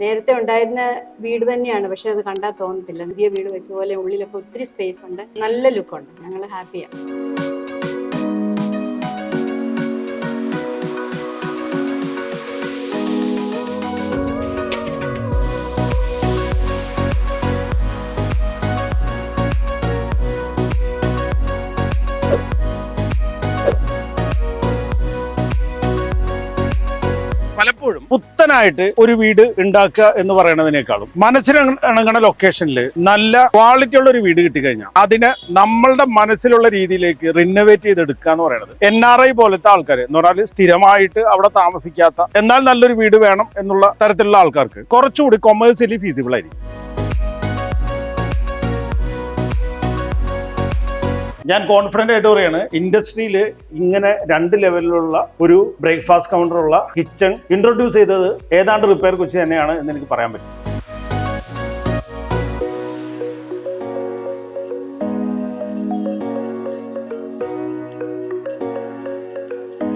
നേരത്തെ ഉണ്ടായിരുന്ന വീട് തന്നെയാണ്, പക്ഷെ അത് കണ്ടാൽ തോന്നത്തില്ല. പുതിയ വീട് വെച്ച പോലെ ഉള്ളിലൊക്കെ ഒത്തിരി സ്പേസ് ഉണ്ട്, നല്ല ലുക്കുണ്ട്. ഞങ്ങൾ ഹാപ്പിയാണ്. പലപ്പോഴും പുത്തനായിട്ട് ഒരു വീട് ഉണ്ടാക്കുക എന്ന് പറയുന്നതിനേക്കാളും മനസ്സിന് ഇണങ്ങുന്ന ലൊക്കേഷനിൽ നല്ല ക്വാളിറ്റി ഉള്ള ഒരു വീട് കിട്ടിക്കഴിഞ്ഞാൽ അതിനെ നമ്മളുടെ മനസ്സിലുള്ള രീതിയിലേക്ക് റിനോവേറ്റ് ചെയ്തെടുക്കുക എന്ന് പറയുന്നത് NRI പോലത്തെ ആൾക്കാർ എന്ന് പറഞ്ഞാൽ സ്ഥിരമായിട്ട് അവിടെ താമസിക്കാത്ത എന്നാൽ നല്ലൊരു വീട് വേണം എന്നുള്ള തരത്തിലുള്ള ആൾക്കാർക്ക് കുറച്ചുകൂടി കൊമേഴ്സ്യലി ഫീസിബിൾ ആയിരിക്കും. ഞാൻ കോൺഫിഡന്റ് ആയിട്ട് പറയാണ്, ഇൻഡസ്ട്രിയിൽ ഇങ്ങനെ 2 ലെവലിലുള്ള ഒരു ബ്രേക്ക്ഫാസ്റ്റ് കൗണ്ടറുള്ള കിച്ചൺ ഇൻട്രൊഡ്യൂസ് ചെയ്തത് ഏതാണ്ട് റിപ്പയർ കൊച്ചി തന്നെയാണ് എന്ന് എനിക്ക് പറയാൻ പറ്റും.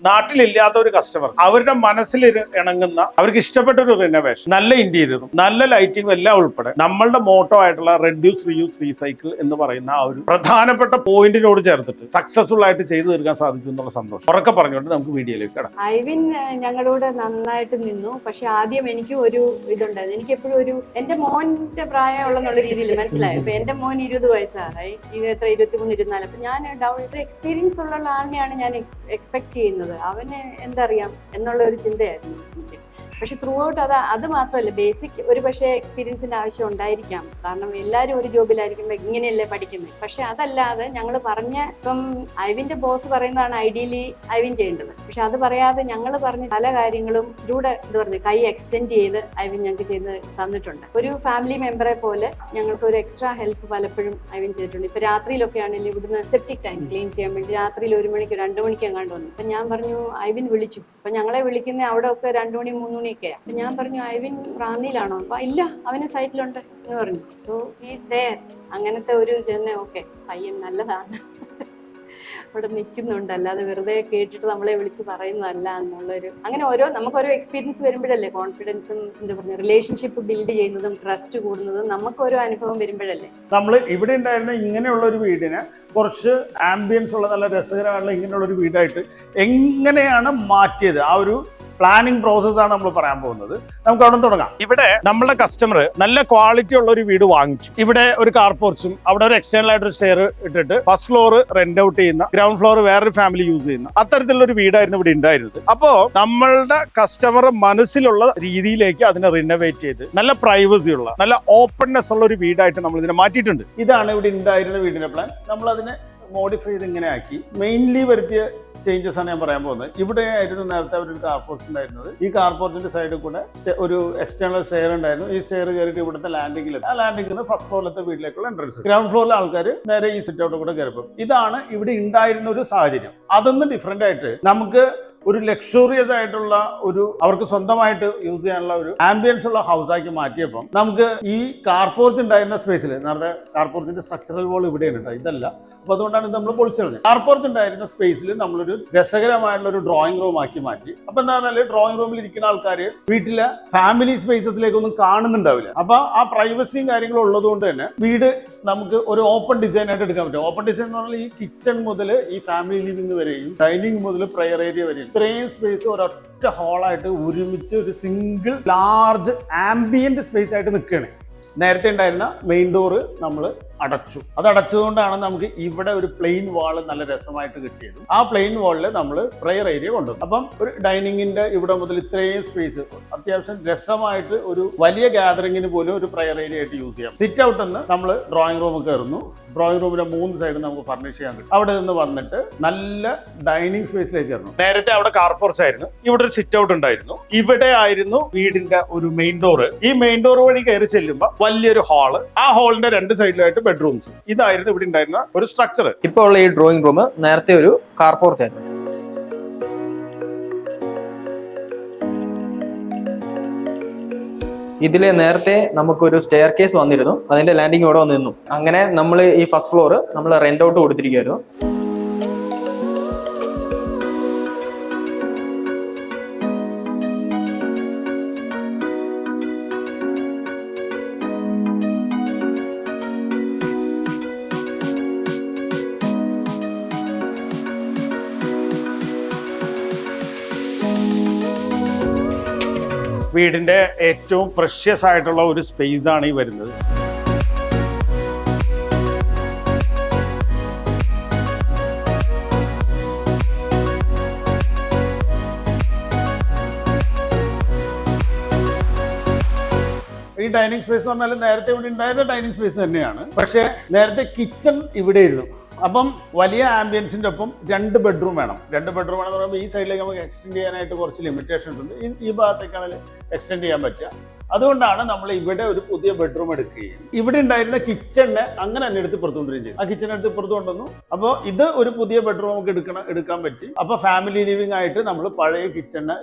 നാട്ടിലില്ലാത്ത ഒരു കസ്റ്റമർ അവരുടെ മനസ്സിൽ ഇണങ്ങുന്ന അവർക്ക് ഇഷ്ടപ്പെട്ട ഒരു റിനോവേഷൻ, നല്ല ഇന്റീരിയറും നല്ല ലൈറ്റിംഗും എല്ലാം ഉൾപ്പെടെ നമ്മളുടെ മോട്ടോ ആയിട്ടുള്ള റെഡ്യൂസ് റീയൂസ് റീസൈക്കിൾ എന്ന് പറയുന്ന ആ ഒരു പ്രധാനപ്പെട്ട പോയിന്റിനോട് ചേർത്തിട്ട് സക്സസ്ഫുൾ ആയിട്ട് ചെയ്തു തീർക്കാൻ സാധിച്ചു എന്നുള്ള സന്തോഷം ഉറക്കെ പറഞ്ഞുകൊണ്ട് നമുക്ക് വീഡിയോയിലേക്ക് കിടക്കാം. ഐവിൻ ഞങ്ങളോട് നന്നായിട്ട് നിന്നു. പക്ഷെ ആദ്യം എനിക്കും ഒരു ഇതുണ്ടായിരുന്നു. എനിക്ക് എപ്പോഴും ഒരു എന്റെ മോന്റെ പ്രായമുള്ള രീതിയിൽ മനസ്സിലായി. ഇപ്പൊ എന്റെ മോൻ 20 വയസ്സായി, 23, 24. അപ്പൊ ഞാൻ എക്സ്പീരിയൻസ് ഉള്ള ആളിനെയാണ് ഞാൻ എക്സ്പെക്ട് ചെയ്യുന്നത്. അവന് എന്തറിയാം എന്നുള്ള ഒരു ചിന്തയായിരുന്നു എനിക്ക്. പക്ഷെ ത്രൂ ഔട്ട് അത് മാത്രമല്ല, ബേസിക് ഒരു പക്ഷേ എക്സ്പീരിയൻസിന്റെ ആവശ്യം ഉണ്ടായിരിക്കാം. കാരണം എല്ലാവരും ഒരു ജോബിലായിരിക്കുമ്പോൾ ഇങ്ങനെയല്ലേ പഠിക്കുന്നത്. പക്ഷെ അതല്ലാതെ ഞങ്ങൾ ഇപ്പം ഐവിന്റെ ബോസ് പറയുന്നതാണ് ഐഡിയലി ഐവിൻ ചെയ്യേണ്ടത്. പക്ഷെ അത് പറയാതെ ഞങ്ങൾ പറഞ്ഞ പല കാര്യങ്ങളും ഇച്ചിരൂടെ കൈ എക്സ്റ്റെൻഡ് ചെയ്ത് ഐവിൻ ഞങ്ങൾക്ക് ചെയ്ത് തന്നിട്ടുണ്ട്. ഒരു ഫാമിലി മെമ്പറെ പോലെ ഞങ്ങൾക്ക് ഒരു എക്സ്ട്രാ ഹെൽപ്പ് പലപ്പോഴും ഐവിൻ ചെയ്തിട്ടുണ്ട്. ഇപ്പൊ രാത്രിയിലൊക്കെ ആണെങ്കിലും ഇവിടുന്ന് സെപ്റ്റിക് ടാങ്ക് ക്ലീൻ ചെയ്യാൻ വേണ്ടി രാത്രിയിൽ 1 മണിക്ക് 2 മണിക്ക് എങ്ങാണ്ട് വന്നു. അപ്പൊ ഞാൻ പറഞ്ഞു ഐവിൻ വിളിച്ചു. അപ്പൊ ഞങ്ങളെ വിളിക്കുന്ന അവിടെ ഒക്കെ 2 മണി 3 മണിയൊക്കെയാ. അപ്പൊ ഞാൻ പറഞ്ഞു ഐവിൻ റാന്നിയിലാണോ? അപ്പൊ ഇല്ല, അവന് സൈറ്റിലുണ്ട് എന്ന് പറഞ്ഞു. So he's there. അങ്ങനത്തെ ഒരു ഓക്കെ പയ്യൻ നല്ലതാണ്, അവിടെ നിൽക്കുന്നുണ്ട്, അല്ലാതെ വെറുതെ കേട്ടിട്ട് നമ്മളെ വിളിച്ച് പറയുന്നതല്ല എന്നുള്ളൊരു അങ്ങനെ നമുക്കൊരോ എക്സ്പീരിയൻസ് വരുമ്പോഴല്ലേ കോൺഫിഡൻസും റിലേഷൻഷിപ്പ് ബിൽഡ് ചെയ്യുന്നതും ട്രസ്റ്റ് കൂടുന്നതും നമുക്കൊരു അനുഭവം വരുമ്പോഴല്ലേ. നമ്മൾ ഇവിടെ ഉണ്ടായിരുന്ന ഇങ്ങനെയുള്ള ഒരു വീടിനെ കുറച്ച് ആംബിയൻസ് ഉള്ള നല്ല രസകരമായിട്ടുള്ള ഇങ്ങനെയുള്ള ഒരു വീടായിട്ട് എങ്ങനെയാണ് മാറ്റിയത്, ആ ഒരു പ്ലാനിങ് പ്രോസസ്സാണ് നമ്മൾ പറയാൻ പോകുന്നത്. നമുക്ക് അവിടെ തുടങ്ങാം. ഇവിടെ നമ്മുടെ കസ്റ്റമർ നല്ല ക്വാളിറ്റി ഉള്ള ഒരു വീട് വാങ്ങിച്ചു. ഇവിടെ ഒരു കാർ പോർച്ചും അവിടെ ഒരു എക്സ്റ്റേണൽ ആയിട്ടൊരു സ്റ്റെയർ ഇട്ടിട്ട് ഫസ്റ്റ് ഫ്ലോർ റെന്റ് ഔട്ട് ചെയ്യുന്ന, ഗ്രൗണ്ട് ഫ്ലോർ വേറൊരു ഫാമിലി യൂസ് ചെയ്യുന്ന അത്തരത്തിലുള്ള ഒരു വീടായിരുന്നു ഇവിടെ ഉണ്ടായിരുന്നത്. അപ്പോ നമ്മളുടെ കസ്റ്റമർ മനസ്സിലുള്ള രീതിയിലേക്ക് അതിനെ റിനോവേറ്റ് ചെയ്ത് നല്ല പ്രൈവസി ഉള്ള നല്ല ഓപ്പൺനെസ് ഉള്ള ഒരു വീടായിട്ട് നമ്മൾ ഇതിനെ മാറ്റിയിട്ടുണ്ട്. ഇതാണ് ഇവിടെ ഉണ്ടായിരുന്ന വീടിന്റെ പ്ലാൻ. നമ്മൾ അതിനെ മോഡിഫൈ ചെയ്ത് ഇങ്ങനെ ആക്കി. മെയിൻലി വരുത്തിയ ചേഞ്ചസ് ആണ് ഞാൻ പറയാൻ പോകുന്നത്. ഇവിടെ ആയിരുന്നു നേരത്തെ ഒരു കാർ പോർച്ച് ഉണ്ടായിരുന്നത്. ഈ കാർ പോർച്ചിന്റെ സൈഡിൽ കൂടെ ഒരു എക്സ്റ്റേണൽ സ്റ്റെയർ ഉണ്ടായിരുന്നു. ഈ സ്റ്റെയർ കയറിയിട്ട് ഇവിടുത്തെ ലാൻഡിംഗിൽ, ആ ലാൻഡിംഗിൽ നിന്ന് ഫസ്റ്റ് ഫ്ലോറിലത്തെ വീട്ടിലേക്കുള്ള എൻട്രൻസ്. ഗ്രൗണ്ട് ഫ്ലോറിലെ ആൾക്കാർ നേരെ ഈ സിറ്റ് ഔട്ട് കൂടെ കയറിപ്പോകും. ഇതാണ് ഇവിടെ ഉണ്ടായിരുന്ന ഒരു സാഹചര്യം. അതൊന്നും ഡിഫറെന്റ് ആയിട്ട് നമുക്ക് ഒരു ലക്ഷറിയസ് ആയിട്ടുള്ള ഒരു അവർക്ക് സ്വന്തമായിട്ട് യൂസ് ചെയ്യാനുള്ള ഒരു ആംബിയൻസ് ഉള്ള ഹൗസാക്കി മാറ്റിയപ്പം നമുക്ക് ഈ കാർ പോർച്ച് ഉണ്ടായിരുന്ന സ്പേസിൽ, നേരത്തെ കാർ പോർച്ചിന്റെ സ്ട്രക്ചറൽ വോൾ ഇവിടെയാണ് കേട്ടോ, ഇതല്ല. അപ്പൊ അതുകൊണ്ടാണ് ഇത് നമ്മൾ പൊളിച്ചത്. കാർ പോർച്ച് ഉണ്ടായിരുന്ന സ്പേസിൽ നമ്മളൊരു രസകരമായിട്ടുള്ള ഒരു ഡ്രോയിങ് റൂം ആക്കി മാറ്റി. അപ്പൊ എന്താ പറഞ്ഞാൽ ഡ്രോയിങ് റൂമിൽ ഇരിക്കുന്ന ആൾക്കാർ വീട്ടിലെ ഫാമിലി സ്പേസസിലേക്കൊന്നും കാണുന്നുണ്ടാവില്ല. അപ്പൊ ആ പ്രൈവസിയും കാര്യങ്ങളും ഉള്ളത് കൊണ്ട് തന്നെ വീട് നമുക്ക് ഒരു ഓപ്പൺ ഡിസൈൻ ആയിട്ട് എടുക്കാൻ പറ്റും. ഓപ്പൺ ഡിസൈൻ എന്ന് പറഞ്ഞാൽ ഈ കിച്ചൺ മുതൽ ഈ ഫാമിലി ലിവിംഗ് വരെയും ഡൈനിങ് മുതൽ പ്രയർ ഏരിയ വരെയും ഇത്രയും സ്പേസ് ഒരൊറ്റ ഹോളായിട്ട് ഒരുമിച്ച് ഒരു സിംഗിൾ ലാർജ് ആംബിയന്റ് സ്പേസ് ആയിട്ട് നിൽക്കുകയാണ്. നേരത്തെ ഉണ്ടായിരുന്ന മെയിൻ ഡോറ് നമ്മൾ അടച്ചു. അത് അടച്ചതുകൊണ്ടാണ് നമുക്ക് ഇവിടെ ഒരു പ്ലെയിൻ വാള് നല്ല രസമായിട്ട് കിട്ടിയത്. ആ പ്ലെയിൻ വാളിൽ നമ്മൾ പ്രയർ ഏരിയ കൊണ്ടുവന്നു. അപ്പം ഒരു ഡൈനിങ്ങിന്റെ ഇവിടെ മുതൽ ഇത്രയും സ്പേസ് അത്യാവശ്യം രസമായിട്ട് ഒരു വലിയ ഗാദറിങ്ങിന് പോലും ഒരു പ്രയർ ഏരിയ ആയിട്ട് യൂസ് ചെയ്യാം. സിറ്റ് ഔട്ട് നിന്ന് നമ്മൾ ഡ്രോയിങ് റൂം കയറുന്നു. ഡ്രോയിങ് റൂമിന്റെ 3 സൈഡ് നമുക്ക് ഫർണിഷ് ചെയ്യാൻ കിട്ടും. അവിടെ നിന്ന് വന്നിട്ട് നല്ല ഡൈനിങ് സ്പേസിലേക്ക് കയറുന്നു. നേരത്തെ അവിടെ കാർ പോർച്ച് ആയിരുന്നു, ഇവിടെ ഒരു സിറ്റ് ഔട്ട് ഉണ്ടായിരുന്നു. ഇവിടെ ആയിരുന്നു വീടിന്റെ ഒരു മെയിൻ ഡോറ്. ഈ മെയിൻ ഡോർ വഴി കയറി ചെല്ലുമ്പോൾ വലിയൊരു ഹാള്, ആ ഹാളിന്റെ 2 സൈഡിലായിട്ട് ബെഡ്റൂംസ്. ഇതായിരുന്നു ഇവിടെ ഉണ്ടായിരുന്ന ഒരു സ്ട്രക്ചർ. ഇപ്പോൾ ഉള്ള ഈ ഡ്രോയിങ് റൂം നേരത്തെ ഒരു കാർ പോർച്ച് ആയിരുന്നു. ഇതില് നേരത്തെ നമുക്കൊരു സ്റ്റെയർ കേസ് വന്നിരുന്നു, അതിന്റെ ലാൻഡിങ് ഇവിടെ വന്നു നിന്നു. അങ്ങനെ നമ്മൾ ഈ ഫസ്റ്റ് ഫ്ലോർ നമ്മൾ റെന്റ് ഔട്ട് കൊടുത്തിരിക്കുകയായിരുന്നു. വീടിന്റെ ഏറ്റവും പ്രഷ്യസ് ആയിട്ടുള്ള ഒരു സ്പേസ് ആണ് ഈ വരുന്നത്. ഈ ഡൈനിങ് സ്പേസ് എന്ന് പറഞ്ഞാൽ നേരത്തെ ഇവിടെ ഉണ്ടായിരുന്ന ഡൈനിങ് സ്പേസ് തന്നെയാണ്. പക്ഷേ നേരത്തെ കിച്ചൺ ഇവിടെ ഇരുന്നു. അപ്പം വലിയ ആംബിയൻസിൻ്റെ ഒപ്പം 2 ബെഡ്റൂം വേണം. 2 ബെഡ്റൂം വേണമെന്ന് പറയുമ്പോൾ ഈ സൈഡിലേക്ക് നമുക്ക് എക്സ്റ്റെൻഡ് ചെയ്യാനായിട്ട് കുറച്ച് ലിമിറ്റേഷൻസ് ഉണ്ട്. ഈ ഭാഗത്തേക്കാണെങ്കിൽ എക്സ്റ്റെൻഡ് ചെയ്യാൻ പറ്റുക. അതുകൊണ്ടാണ് നമ്മൾ ഇവിടെ ഒരു പുതിയ ബെഡ്റൂം എടുക്കുകയും ഇവിടെ ഉണ്ടായിരുന്ന കിച്ചണിനെ അങ്ങനെ തന്നെ എടുത്ത് പുറത്തു കൊണ്ടുവരികയും ചെയ്യും. ആ കിച്ചൺ എടുത്ത് പുറത്തു കൊണ്ടുവന്നു. അപ്പോൾ ഇത് ഒരു പുതിയ ബെഡ്റൂം നമുക്ക് എടുക്കാൻ പറ്റി. അപ്പോൾ ഫാമിലി ലിവിംഗ് ആയിട്ട് നമ്മൾ പഴയ കിച്ചണിനെ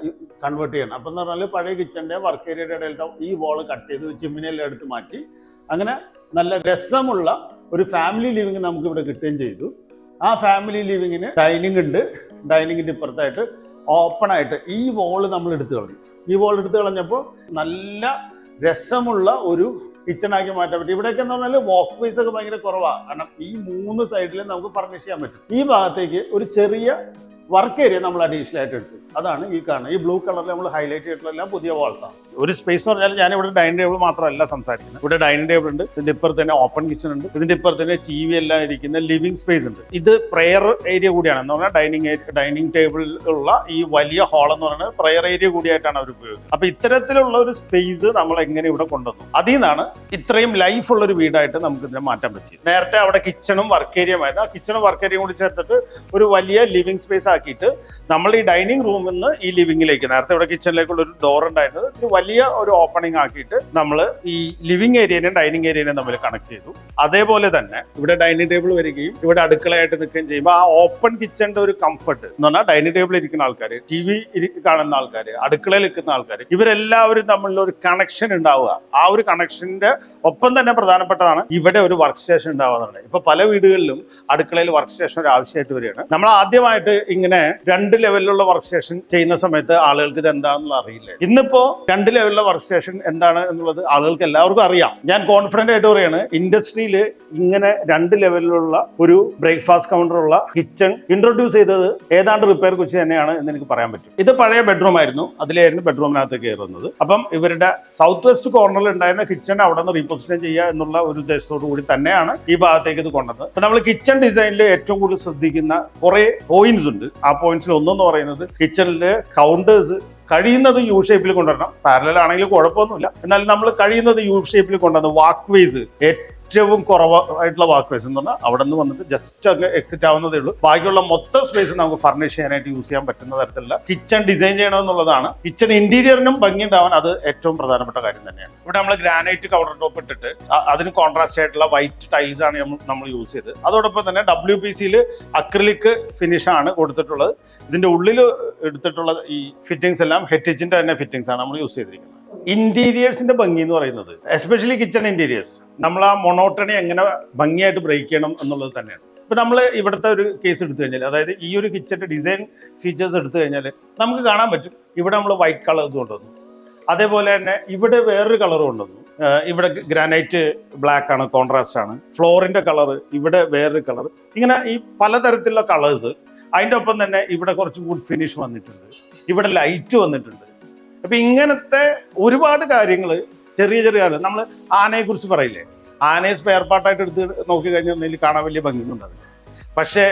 കൺവേർട്ട് ചെയ്യണം. അപ്പം എന്ന് പറഞ്ഞാൽ പഴയ കിച്ചണിൻ്റെ വർക്ക് ഏരിയയുടെ ഇടയിലത്തെ ഈ വോള് കട്ട് ചെയ്ത് ചിമ്മിനെല്ലാം എടുത്ത് മാറ്റി അങ്ങനെ നല്ല രസമുള്ള ഒരു ഫാമിലി ലിവിംഗ് നമുക്ക് ഇവിടെ കിട്ടുകയും ചെയ്തു. ആ ഫാമിലി ലിവിങ്ങിന് ഡൈനിങ് ഉണ്ട്. ഡൈനിങ്ങിൻ്റെ ഇപ്പുറത്തായിട്ട് ഓപ്പൺ ആയിട്ട് ഈ വോള് നമ്മൾ എടുത്തു കളഞ്ഞു. ഈ വോൾ എടുത്തു കളഞ്ഞപ്പോൾ നല്ല രസമുള്ള ഒരു കിച്ചണാക്കി മാറ്റാൻ പറ്റും. ഇവിടെയൊക്കെ എന്ന് പറഞ്ഞാൽ വാക്ക് വേസ് ഒക്കെ ഭയങ്കര കുറവാണ്. കാരണം ഈ 3 സൈഡിലും നമുക്ക് ഫർണിഷ് ചെയ്യാൻ പറ്റും. ഈ ഭാഗത്തേക്ക് ഒരു ചെറിയ വർക്ക് ഏരിയ നമ്മൾ അഡീഷണൽ ആയിട്ട് എടുത്തു. അതാണ് ഈ കാണുന്നത്. ഈ ബ്ലൂ കളറിൽ നമ്മൾ ഹൈലൈറ്റ് ചെയ്തിട്ടുള്ള എല്ലാം പുതിയ വാൾസ് ആണ്. ഒരു സ്പേസ് എന്ന് പറഞ്ഞാൽ ഞാൻ ഇവിടെ ഡൈനിങ് ടേബിൾ മാത്രമല്ല സംസാരിക്കുന്നത്. ഇവിടെ ഡൈനിങ് ടേബിൾ ഉണ്ട്. ഇതിന്റെ ഇപ്പുറത്ത് തന്നെ ഓപ്പൺ കിച്ചൺ ഉണ്ട്. ഇതിന്റെ ഇപ്പുറത്ത് തന്നെ TV എല്ലാം ഇരിക്കുന്ന ലിവിംഗ് സ്പേസ് ഉണ്ട്. ഇത് പ്രെയർ ഏരിയ കൂടിയാണ്. എന്ന് പറഞ്ഞാൽ ഡൈനിങ് ടേബിളിൽ ഉള്ള ഈ വലിയ ഹാൾ എന്ന് പറയുന്നത് പ്രെയർ ഏരിയ കൂടിയായിട്ടാണ് അവർ ഉപയോഗിക്കുന്നത്. അപ്പൊ ഇത്തരത്തിലുള്ള ഒരു സ്പേസ് നമ്മൾ എങ്ങനെ ഇവിടെ കൊണ്ടുവന്നു, അതിൽ നിന്നാണ് ഇത്രയും ലൈഫ് ഉള്ള ഒരു വീടായിട്ട് നമുക്ക് ഇതിനെ മാറ്റാൻ പറ്റിയത്. നേരത്തെ അവിടെ കിച്ചണും വർക്ക് ഏരിയയുമായിരുന്നു. ആ കിച്ചണും വർക്ക് ഏരിയയും കൂടി ചേർത്തിട്ട് ഒരു വലിയ ലിവിംഗ് സ്പേസ് ആക്കിയിട്ട് നമ്മൾ ഈ ഡൈനിങ് റൂമിൽ നിന്ന് ഈ ലിവിംഗിലേക്ക്, നേരത്തെ ഇവിടെ കിച്ചണിലേക്കുള്ള ഒരു ഡോർ ഉണ്ടായിരുന്നത്, ഒരു വലിയ ഒരു ഓപ്പണിംഗ് ആക്കിയിട്ട് നമ്മൾ ഈ ലിവിംഗ് ഏരിയനെയും ഡൈനിങ് ഏരിയനെയും തമ്മിൽ കണക്ട് ചെയ്തു. അതേപോലെ തന്നെ ഇവിടെ ഡൈനിങ് ടേബിൾ വരികയും ഇവിടെ അടുക്കളയായിട്ട് നിൽക്കുകയും ചെയ്യുമ്പോൾ ആ ഓപ്പൺ കിച്ചണിന്റെ ഒരു കംഫർട്ട് എന്ന് പറഞ്ഞാൽ ഡൈനിങ് ടേബിളിൽ ഇരിക്കുന്ന ആൾക്കാർ, TV കാണുന്ന ആൾക്കാർ, അടുക്കളയിൽ നിൽക്കുന്ന ആൾക്കാർ, ഇവരെല്ലാവരും തമ്മിലുള്ള ഒരു കണക്ഷൻ ഉണ്ടാവുക. ആ ഒരു കണക്ഷന്റെ ഒപ്പം തന്നെ പ്രധാനപ്പെട്ടതാണ് ഇവിടെ ഒരു വർക്ക് സ്റ്റേഷൻ ഉണ്ടാവുക. ഇപ്പൊ പല വീടുകളിലും അടുക്കളയിൽ വർക്ക് സ്റ്റേഷൻ ഒരു ആവശ്യമായിട്ട് വരികയാണ്. നമ്മൾ ആദ്യമായിട്ട് ഇങ്ങനെ 2 ലെവലിലുള്ള വർക്ക് സ്റ്റേഷൻ ചെയ്യുന്ന സമയത്ത് ആളുകൾക്ക് ഇത് എന്താണെന്നുള്ള അറിയില്ല. ഇന്നിപ്പോ 2 ലെവലിലുള്ള വർക്ക് സ്റ്റേഷൻ എന്താണ് എന്നുള്ളത് ആളുകൾക്ക് എല്ലാവർക്കും അറിയാം. ഞാൻ കോൺഫിഡന്റ് ആയിട്ട് പറയാണ്, ഇൻഡസ്ട്രിയിൽ ഇങ്ങനെ 2 ലെവലിലുള്ള ഒരു ബ്രേക്ക്ഫാസ്റ്റ് കൗണ്ടറുള്ള കിച്ചൺ ഇൻട്രൊഡ്യൂസ് ചെയ്തത് ഏതാണ്ട് റിപ്പയർ കൊച്ചി തന്നെയാണ് എന്ന് എനിക്ക് പറയാൻ പറ്റും. ഇത് പഴയ ബെഡ്റൂം ആയിരുന്നു. അതിലായിരുന്നു ബെഡ്റൂമിനകത്ത് കയറുന്നത്. അപ്പം ഇവരുടെ സൗത്ത് വെസ്റ്റ് കോർണറിൽ ഉണ്ടായിരുന്ന കിച്ചൺ അവിടെ നിന്ന് റീപൊസിഷൻ ചെയ്യുക എന്നുള്ള ഒരു ഉദ്ദേശത്തോടു കൂടി തന്നെയാണ് ഈ ഭാഗത്തേക്ക് ഇത് കൊണ്ടത്. അപ്പൊ നമ്മൾ കിച്ചൺ ഡിസൈനിൽ ഏറ്റവും കൂടുതൽ ശ്രദ്ധിക്കുന്ന കുറെ പോയിന്റ്സ് ഉണ്ട്. ആ പോയിന്റ്സിൽ ഒന്നെന്ന് പറയുന്നത് കിച്ചണിലെ കൗണ്ടേഴ്സ് കഴിയുന്നത് യു ഷേപ്പിൽ കൊണ്ടുവരണം. പാരലൽ ആണെങ്കിലും കുഴപ്പമൊന്നുമില്ല. എന്നാൽ നമ്മൾ കഴിയുന്നത് യു ഷേപ്പിൽ കൊണ്ടുവന്ന് വാക്ക് വേസ് ഏറ്റവും കുറവായിട്ടുള്ള വാക്ക് വേസ് എന്ന് പറഞ്ഞാൽ അവിടെ നിന്ന് വന്നിട്ട് ജസ്റ്റ് അങ്ങ് എക്സിറ്റ് ആവുന്നതേ ഉള്ളൂ. ബാക്കിയുള്ള മൊത്തം സ്പേസ് നമുക്ക് ഫർണിഷ് ചെയ്യാനായിട്ട് യൂസ് ചെയ്യാൻ പറ്റുന്ന തരത്തിലുള്ള കിച്ചൺ ഡിസൈൻ ചെയ്യണമെന്നുള്ളതാണ്. കിച്ചൺ ഇന്റീരിയറിനും ഭംഗിയുണ്ടാവാൻ അത് ഏറ്റവും പ്രധാനപ്പെട്ട കാര്യം തന്നെയാണ്. ഇവിടെ നമ്മൾ ഗ്രാനൈറ്റ് കൗണ്ടർ ടോപ്പ് ഇട്ടിട്ട് അതിന് കോൺട്രാസ്റ്റ് ആയിട്ടുള്ള വൈറ്റ് ടൈൽസ് ആണ് നമ്മൾ യൂസ് ചെയ്തത്. അതോടൊപ്പം തന്നെ WPCയിൽ അക്രിലിക് ഫിനിഷ് ആണ് കൊടുത്തിട്ടുള്ളത്. ഇതിന്റെ ഉള്ളിൽ എടുത്തിട്ടുള്ള ഈ ഫിറ്റിംഗ്സ് എല്ലാം ഹെറ്റിച്ചിന്റെ തന്നെ ഫിറ്റിംഗ്സ് ആണ് നമ്മൾ യൂസ് ചെയ്തിരിക്കുന്നത്. ഇന്റീരിയേഴ്സിന്റെ ഭംഗി എന്ന് പറയുന്നത്, എസ്പെഷ്യലി കിച്ചൺ ഇന്റീരിയേഴ്സ്, നമ്മൾ ആ മൊണോട്ടണി എങ്ങനെ ഭംഗിയായിട്ട് ബ്രേക്ക് ചെയ്യണം എന്നുള്ളത് തന്നെയാണ്. ഇപ്പൊ നമ്മൾ ഇവിടുത്തെ ഒരു കേസ് എടുത്തു കഴിഞ്ഞാൽ, അതായത് ഈ ഒരു കിച്ചന്റെ ഡിസൈൻ ഫീച്ചേഴ്സ് എടുത്തു കഴിഞ്ഞാൽ നമുക്ക് കാണാൻ പറ്റും. ഇവിടെ നമ്മൾ വൈറ്റ് കളർ കൊണ്ടുവന്നു. അതേപോലെ തന്നെ ഇവിടെ വേറൊരു കളർ കൊണ്ടുവന്നു. ഇവിടെ ഗ്രാനൈറ്റ് ബ്ലാക്ക് ആണ്, കോൺട്രാസ്റ്റ് ആണ്. ഫ്ലോറിന്റെ കളർ ഇവിടെ വേറൊരു കളർ. ഇങ്ങനെ ഈ പലതരത്തിലുള്ള കളേഴ്സ്. അതിൻ്റെ ഒപ്പം തന്നെ ഇവിടെ കുറച്ച് വുഡ് ഫിനിഷ് വന്നിട്ടുണ്ട്. ഇവിടെ ലൈറ്റ് വന്നിട്ടുണ്ട്. അപ്പൊ ഇങ്ങനത്തെ ഒരുപാട് കാര്യങ്ങൾ, ചെറിയ ചെറിയ കാര്യങ്ങൾ. നമ്മൾ ആനയെ കുറിച്ച് പറയില്ലേ, ആനയെ സ്പെയർ പാർട്ടായിട്ട് എടുത്ത് നോക്കി കഴിഞ്ഞാൽ കാണാൻ വലിയ ഭംഗിയൊന്നുണ്ടാവില്ല. പക്ഷേ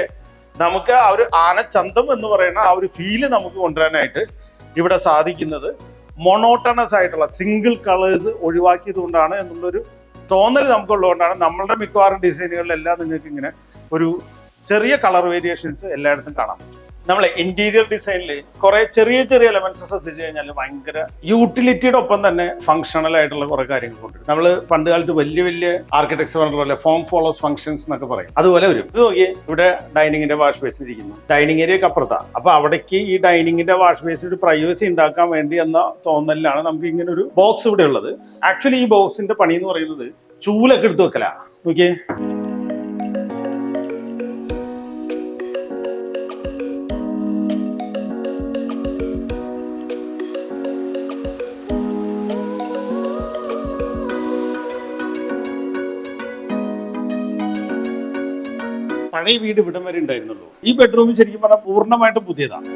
നമുക്ക് ആ ഒരു ആനച്ചന്തം എന്ന് പറയുന്ന ആ ഒരു ഫീല് നമുക്ക് കൊണ്ടുവരാനായിട്ട് ഇവിടെ സാധിക്കുന്നത് മൊണോട്ടണസ് ആയിട്ടുള്ള സിംഗിൾ കളേഴ്സ് ഒഴിവാക്കിയത് കൊണ്ടാണ് എന്നുള്ളൊരു തോന്നൽ നമുക്കുള്ളതുകൊണ്ടാണ് നമ്മളുടെ മിക്കവാറും ഡിസൈനുകളിലെല്ലാം നിങ്ങൾക്ക് ഇങ്ങനെ ഒരു ചെറിയ കളർ വേരിയേഷൻസ് എല്ലായിടത്തും കാണാം. നമ്മൾ ഇന്റീരിയർ ഡിസൈനിൽ കുറെ ചെറിയ ചെറിയ എലമെന്റ്സ് ശ്രദ്ധിച്ചു കഴിഞ്ഞാൽ ഭയങ്കര യൂട്ടിലിറ്റിയുടെ ഒപ്പം തന്നെ ഫംഗ്ഷണൽ ആയിട്ടുള്ള കുറെ കാര്യങ്ങൾ കൊണ്ടുവരും. നമ്മൾ പണ്ട് കാലത്ത് വലിയ വലിയ ആർക്കിടെക്ചർ പോലെ ഫോം ഫോളോസ് ഫംഗ്ഷൻസ് എന്നൊക്കെ പറയും. അതുപോലെ വരും. ഇത് നോക്കിയേ, ഇവിടെ ഡൈനിങ്ങിന്റെ വാഷ് ബേസിൽ ഇരിക്കുന്നു. ഡൈനിങ് ഏരിയക്ക് അപ്പുറത്താണ്. അപ്പൊ അവിടേക്ക് ഈ ഡൈനിങ്ങിന്റെ വാഷ് ബേസിൽ ഒരു പ്രൈവസി ഉണ്ടാക്കാൻ വേണ്ടി എന്ന തോന്നലിലാണ് നമുക്ക് ഇങ്ങനെ ഒരു ബോക്സ് ഇവിടെ ഉള്ളത്. ആക്ച്വലി ഈ ബോക്സിന്റെ പണി എന്ന് പറയുന്നത് ചൂലൊക്കെ എടുത്ത് വെക്കലാ. നോക്കിയേ, പഴയ വീട് ഇവിടം വരെ ഉണ്ടായിരുന്നുള്ളൂ. ഈ ബെഡ്റൂം ശരിക്കും പറഞ്ഞാൽ പൂർണ്ണമായിട്ടും പുതിയതാണ്.